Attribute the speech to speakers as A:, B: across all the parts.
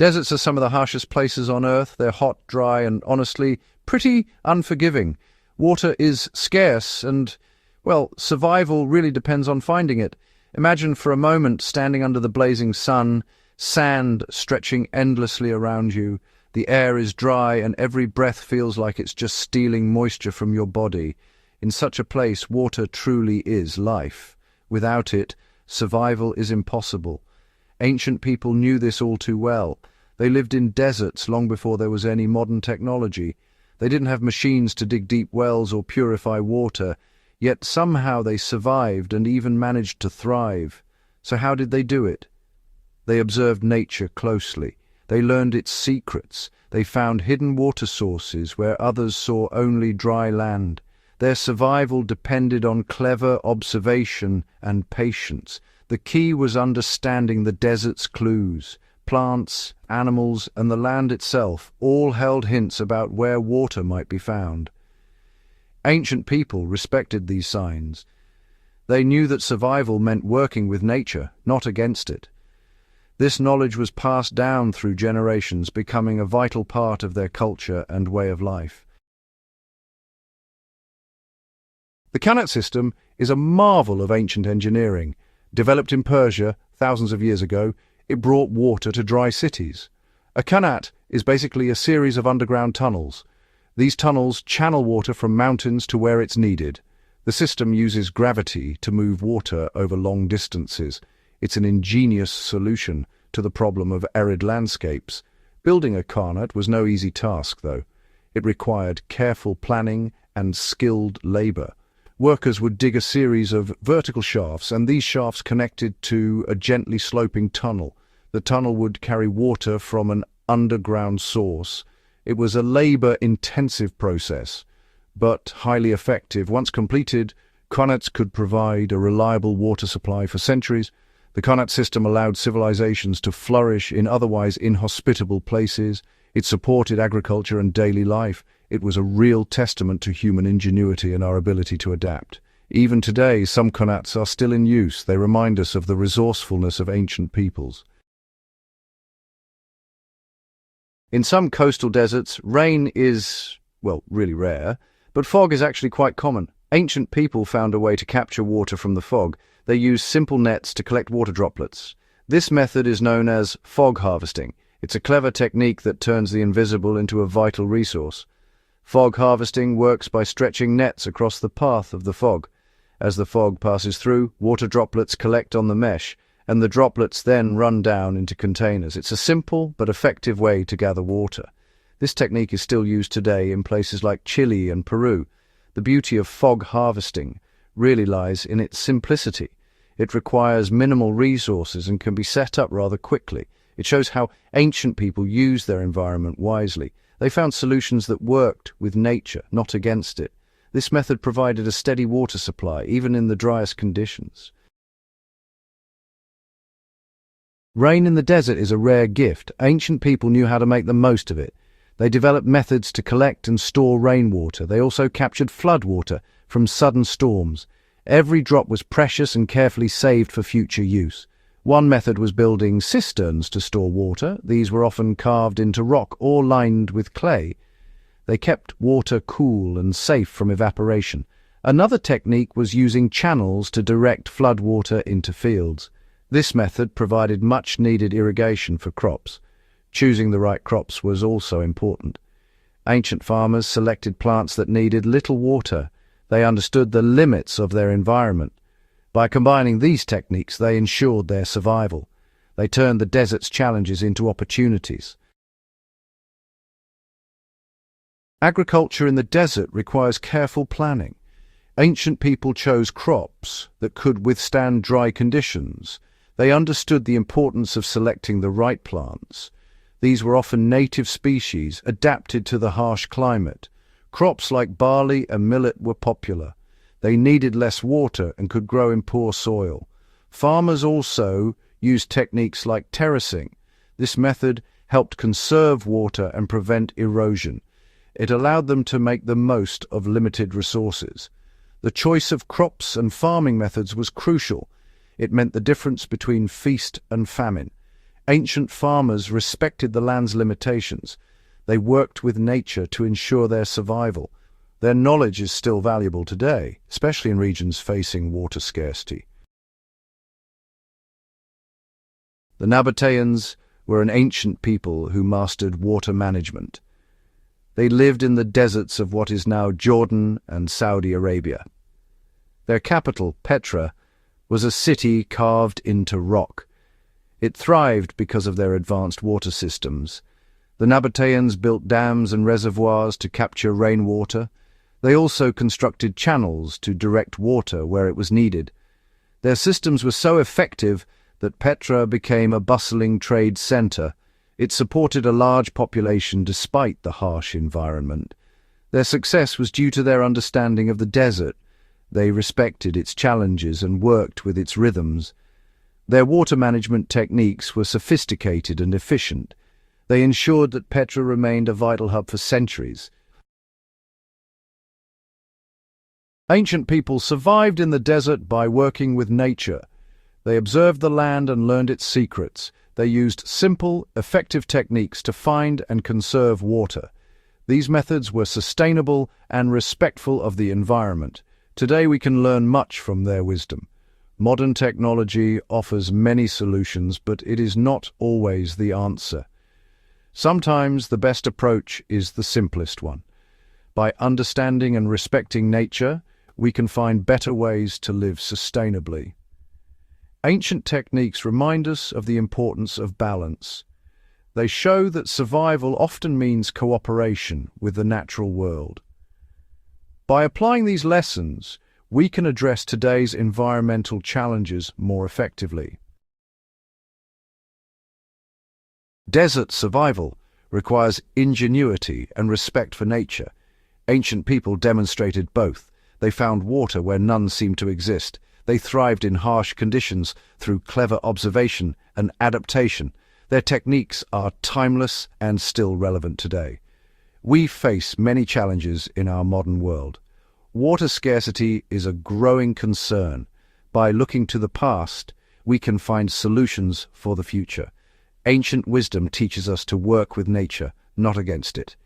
A: Deserts are some of the harshest places on Earth. They're hot, dry, and honestly, pretty unforgiving. Water is scarce and, well, survival really depends on finding it. Imagine for a moment standing under the blazing sun, sand stretching endlessly around you. The air is dry and every breath feels like it's just stealing moisture from your body. In such a place, water truly is life. Without it, survival is impossible. Ancient people knew this all too well. They lived in deserts long before there was any modern technology. They didn't have machines to dig deep wells or purify water, yet somehow they survived and even managed to thrive. So how did they do it? They observed nature closely. They learned its secrets. They found hidden water sources where others saw only dry land. Their survival depended on clever observation and patience. The key was understanding the desert's clues. Plants, animals, and the land itself all held hints about where water might be found. Ancient people respected these signs. They knew that survival meant working with nature, not against it. This knowledge was passed down through generations, becoming a vital part of their culture and way of life. The Qanat system is a marvel of ancient engineering. Developed in Persia thousands of years ago, it brought water to dry cities. A Qanat is basically a series of underground tunnels. These tunnels channel water from mountains to where it's needed. The system uses gravity to move water over long distances. It's an ingenious solution to the problem of arid landscapes. Building a Qanat was no easy task, though. It required careful planning and skilled labor. Workers would dig a series of vertical shafts, and these shafts connected to a gently sloping tunnel. The tunnel would carry water from an underground source. It was a labor-intensive process, but highly effective. Once completed, Qanats could provide a reliable water supply for centuries. The Qanat system allowed civilizations to flourish in otherwise inhospitable places. It supported agriculture and daily life. It was a real testament to human ingenuity and our ability to adapt. Even today, some Qanats are still in use. They remind us of the resourcefulness of ancient peoples. In some coastal deserts, rain is, well, really rare, but fog is actually quite common. Ancient people found a way to capture water from the fog. They used simple nets to collect water droplets. This method is known as fog harvesting. It's a clever technique that turns the invisible into a vital resource. Fog harvesting works by stretching nets across the path of the fog. As the fog passes through, water droplets collect on the mesh, and the droplets then run down into containers. It's a simple but effective way to gather water. This technique is still used today in places like Chile and Peru. The beauty of fog harvesting really lies in its simplicity. It requires minimal resources and can be set up rather quickly. It shows how ancient people used their environment wisely. They found solutions that worked with nature, not against it. This method provided a steady water supply, even in the driest conditions. Rain in the desert is a rare gift. Ancient people knew how to make the most of it. They developed methods to collect and store rainwater. They also captured floodwater from sudden storms. Every drop was precious and carefully saved for future use. One method was building cisterns to store water. These were often carved into rock or lined with clay. They kept water cool and safe from evaporation. Another technique was using channels to direct floodwater into fields. This method provided much-needed irrigation for crops. Choosing the right crops was also important. Ancient farmers selected plants that needed little water. They understood the limits of their environment. By combining these techniques, they ensured their survival. They turned the desert's challenges into opportunities. Agriculture in the desert requires careful planning. Ancient people chose crops that could withstand dry conditions. They understood the importance of selecting the right plants. These were often native species, adapted to the harsh climate. Crops like barley and millet were popular. They needed less water and could grow in poor soil. Farmers also used techniques like terracing. This method helped conserve water and prevent erosion. It allowed them to make the most of limited resources. The choice of crops and farming methods was crucial. It meant the difference between feast and famine. Ancient farmers respected the land's limitations. They worked with nature to ensure their survival. Their knowledge is still valuable today, especially in regions facing water scarcity. The Nabateans were an ancient people who mastered water management. They lived in the deserts of what is now Jordan and Saudi Arabia. Their capital, Petra, was a city carved into rock. It thrived because of their advanced water systems. The Nabateans built dams and reservoirs to capture rainwater. They also constructed channels to direct water where it was needed. Their systems were so effective that Petra became a bustling trade center. It supported a large population despite the harsh environment. Their success was due to their understanding of the desert. They respected its challenges and worked with its rhythms. Their water management techniques were sophisticated and efficient. They ensured that Petra remained a vital hub for centuries. Ancient people survived in the desert by working with nature. They observed the land and learned its secrets. They used simple, effective techniques to find and conserve water. These methods were sustainable and respectful of the environment. Today we can learn much from their wisdom. Modern technology offers many solutions, but it is not always the answer. Sometimes the best approach is the simplest one. By understanding and respecting nature, we can find better ways to live sustainably. Ancient techniques remind us of the importance of balance. They show that survival often means cooperation with the natural world. By applying these lessons, we can address today's environmental challenges more effectively. Desert survival requires ingenuity and respect for nature. Ancient people demonstrated both. They found water where none seemed to exist. They thrived in harsh conditions through clever observation and adaptation. Their techniques are timeless and still relevant today. We face many challenges in our modern world. Water scarcity is a growing concern. By looking to the past, we can find solutions for the future. Ancient wisdom teaches us to work with nature, not against it.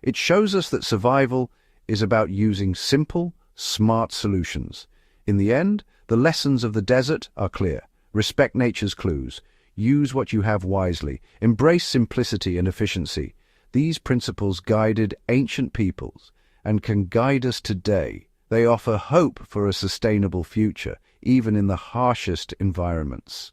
A: It shows us that survival is about using simple, smart solutions. In the end, the lessons of the desert are clear. Respect nature's clues. Use what you have wisely. Embrace simplicity and efficiency. These principles guided ancient peoples and can guide us today. They offer hope for a sustainable future, even in the harshest environments.